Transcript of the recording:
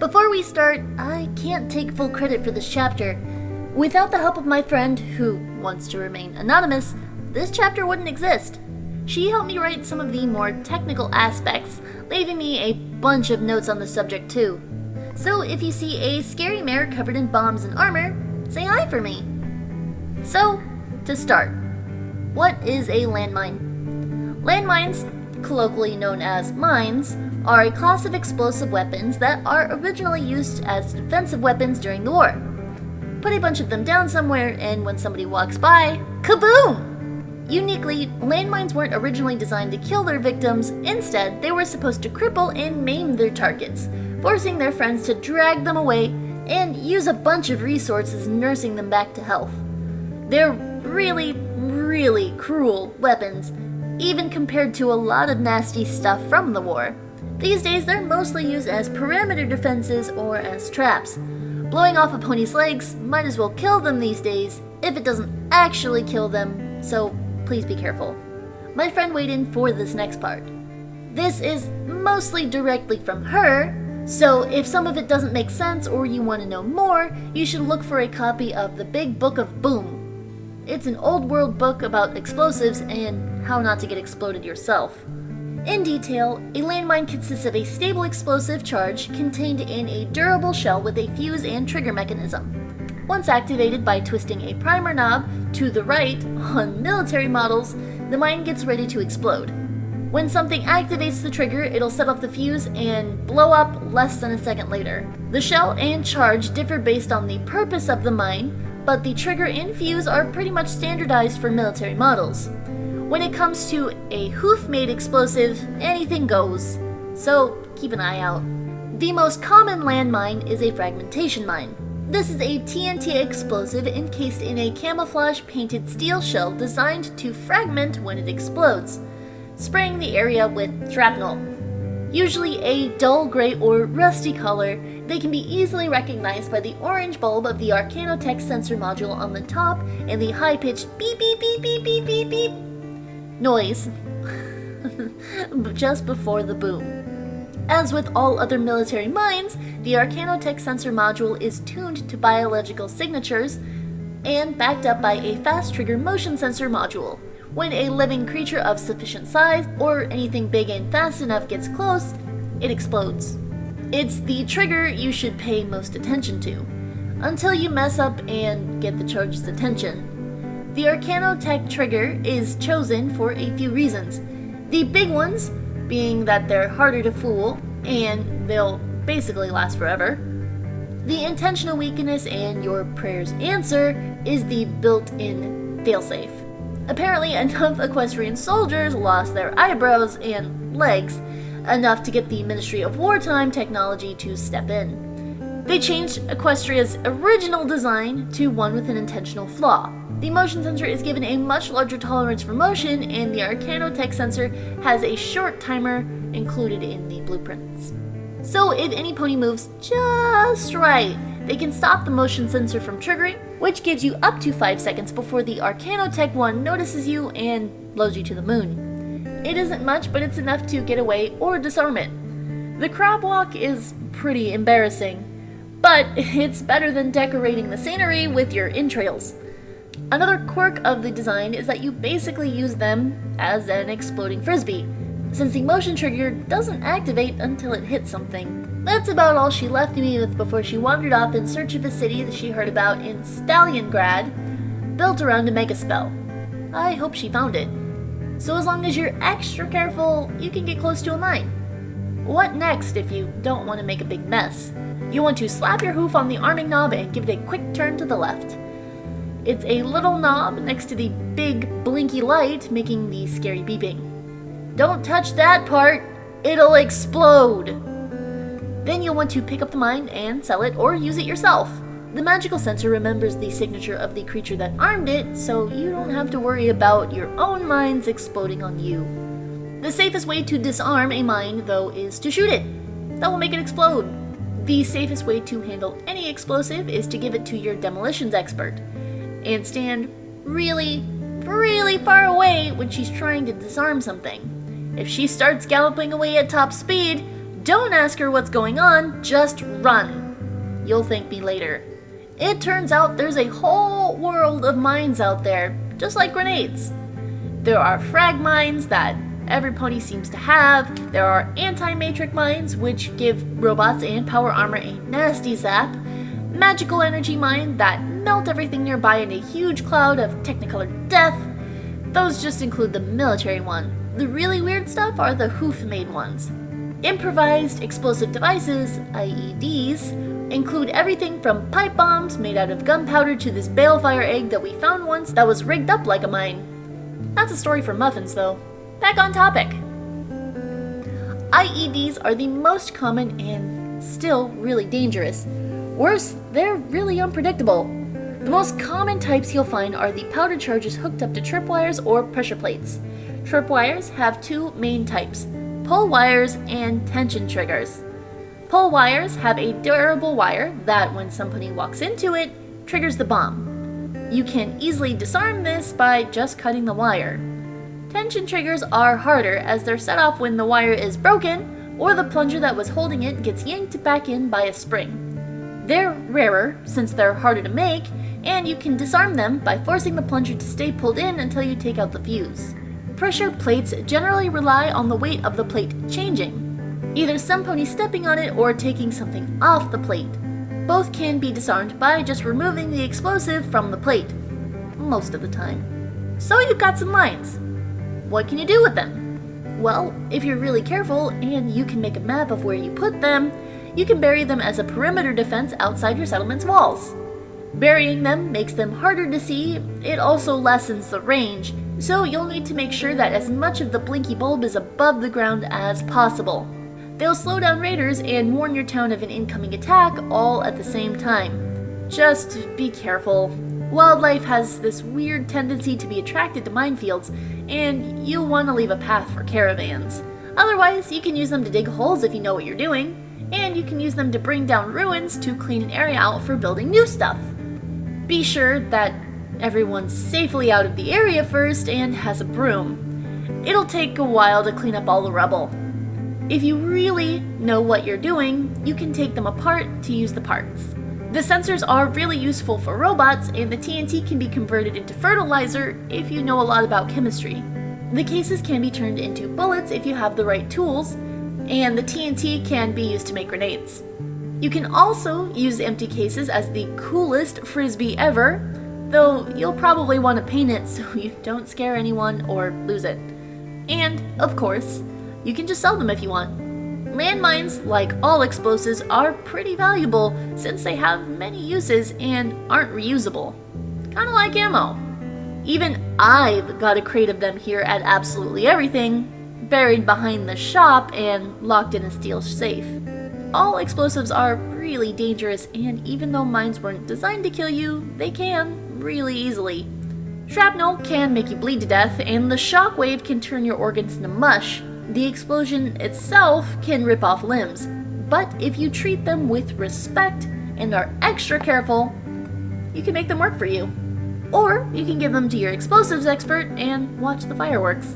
Before we start, I can't take full credit for this chapter. Without the help of my friend, who wants to remain anonymous, this chapter wouldn't exist. She helped me write some of the more technical aspects, leaving me a bunch of notes on the subject too. So if you see a scary mare covered in bombs and armor, say hi for me. So, to start, what is a landmine? Landmines, colloquially known as mines, are a class of explosive weapons that are originally used as defensive weapons during the war. Put a bunch of them down somewhere, and when somebody walks by, kaboom! Uniquely, landmines weren't originally designed to kill their victims. Instead, they were supposed to cripple and maim their targets, forcing their friends to drag them away and use a bunch of resources nursing them back to health. They're really, really cruel weapons, even compared to a lot of nasty stuff from the war. These days, they're mostly used as perimeter defenses or as traps. Blowing off a pony's legs might as well kill them these days if it doesn't actually kill them, so please be careful. My friend weighed in for this next part. This is mostly directly from her, so if some of it doesn't make sense or you want to know more, you should look for a copy of The Big Book of Boom. It's an old world book about explosives and how not to get exploded yourself. In detail, a landmine consists of a stable explosive charge contained in a durable shell with a fuse and trigger mechanism. Once activated by twisting a primer knob to the right on military models, the mine gets ready to explode. When something activates the trigger, it'll set off the fuse and blow up less than a second later. The shell and charge differ based on the purpose of the mine, but the trigger and fuse are pretty much standardized for military models. When it comes to a hoof-made explosive, anything goes, so keep an eye out. The most common landmine is a fragmentation mine. This is a TNT explosive encased in a camouflage painted steel shell designed to fragment when it explodes, spraying the area with shrapnel. Usually a dull gray or rusty color, they can be easily recognized by the orange bulb of the Arcanotech sensor module on the top and the high-pitched beep beep beep beep beep beep beep noise just before the boom. As with all other military mines, the Arcanotech sensor module is tuned to biological signatures and backed up by a fast trigger motion sensor module. When a living creature of sufficient size or anything big and fast enough gets close, it explodes. It's the trigger you should pay most attention to, until you mess up and get the charge's attention. The Arcanotech trigger is chosen for a few reasons. The big ones being that they're harder to fool and they'll basically last forever. The intentional weakness and your prayer's answer is the built-in failsafe. Apparently enough equestrian soldiers lost their eyebrows and legs, enough to get the Ministry of Wartime technology to step in. They changed Equestria's original design to one with an intentional flaw. The motion sensor is given a much larger tolerance for motion, and the Arcanotech sensor has a short timer included in the blueprints. So if any pony moves just right, they can stop the motion sensor from triggering, which gives you up to 5 seconds before the Arcanotech one notices you and blows you to the moon. It isn't much, but it's enough to get away or disarm it. The crab walk is pretty embarrassing, but it's better than decorating the scenery with your entrails. Another quirk of the design is that you basically use them as an exploding frisbee, since the motion trigger doesn't activate until it hits something. That's about all she left me with before she wandered off in search of a city that she heard about in Stalingrad, built around a mega spell. I hope she found it. So as long as you're extra careful, you can get close to a mine. What next if you don't want to make a big mess? You want to slap your hoof on the arming knob and give it a quick turn to the left. It's a little knob next to the big blinky light making the scary beeping. Don't touch that part, it'll explode! Then you'll want to pick up the mine and sell it or use it yourself. The magical sensor remembers the signature of the creature that armed it, so you don't have to worry about your own mines exploding on you. The safest way to disarm a mine, though, is to shoot it. That will make it explode. The safest way to handle any explosive is to give it to your demolitions expert, and stand really, really far away when she's trying to disarm something. If she starts galloping away at top speed, Don't ask her what's going on, just run. You'll thank me later. It turns out there's a whole world of mines out there, just like grenades. There are frag mines that every pony seems to have. There are anti-matrix mines, which give robots and power armor a nasty zap. Magical energy mines that melt everything nearby in a huge cloud of technicolor death. Those just include the military one. The really weird stuff are the hoof-made ones. Improvised explosive devices, IEDs, include everything from pipe bombs made out of gunpowder to this balefire egg that we found once that was rigged up like a mine. That's a story for muffins, though. Back on topic. IEDs are the most common and still really dangerous. Worse, they're really unpredictable. The most common types you'll find are the powder charges hooked up to tripwires or pressure plates. Tripwires have two main types: pull wires and tension triggers. Pull wires have a durable wire that, when somebody walks into it, triggers the bomb. You can easily disarm this by just cutting the wire. Tension triggers are harder as they're set off when the wire is broken or the plunger that was holding it gets yanked back in by a spring. They're rarer since they're harder to make, and you can disarm them by forcing the plunger to stay pulled in until you take out the fuse. Pressure plates generally rely on the weight of the plate changing, either some pony stepping on it or taking something off the plate. Both can be disarmed by just removing the explosive from the plate, most of the time. So you've got some mines. What can you do with them? Well, if you're really careful and you can make a map of where you put them, you can bury them as a perimeter defense outside your settlement's walls. Burying them makes them harder to see. It also lessens the range, so you'll need to make sure that as much of the blinky bulb is above the ground as possible. They'll slow down raiders and warn your town of an incoming attack all at the same time. Just be careful. Wildlife has this weird tendency to be attracted to minefields, and you'll want to leave a path for caravans. Otherwise, you can use them to dig holes if you know what you're doing, and you can use them to bring down ruins to clean an area out for building new stuff. Be sure that everyone's safely out of the area first and has a broom. It'll take a while to clean up all the rubble. If you really know what you're doing, you can take them apart to use the parts. The sensors are really useful for robots, and the TNT can be converted into fertilizer if you know a lot about chemistry. The cases can be turned into bullets if you have the right tools, and the TNT can be used to make grenades. You can also use empty cases as the coolest frisbee ever, though you'll probably want to paint it so you don't scare anyone or lose it. And, of course, you can just sell them if you want. Landmines, like all explosives, are pretty valuable since they have many uses and aren't reusable. Kinda like ammo. Even I've got a crate of them here at Absolutely Everything, buried behind the shop and locked in a steel safe. All explosives are really dangerous, and even though mines weren't designed to kill you, they can really easily. Shrapnel can make you bleed to death, and the shockwave can turn your organs into mush. The explosion itself can rip off limbs, but if you treat them with respect and are extra careful, you can make them work for you. Or you can give them to your explosives expert and watch the fireworks.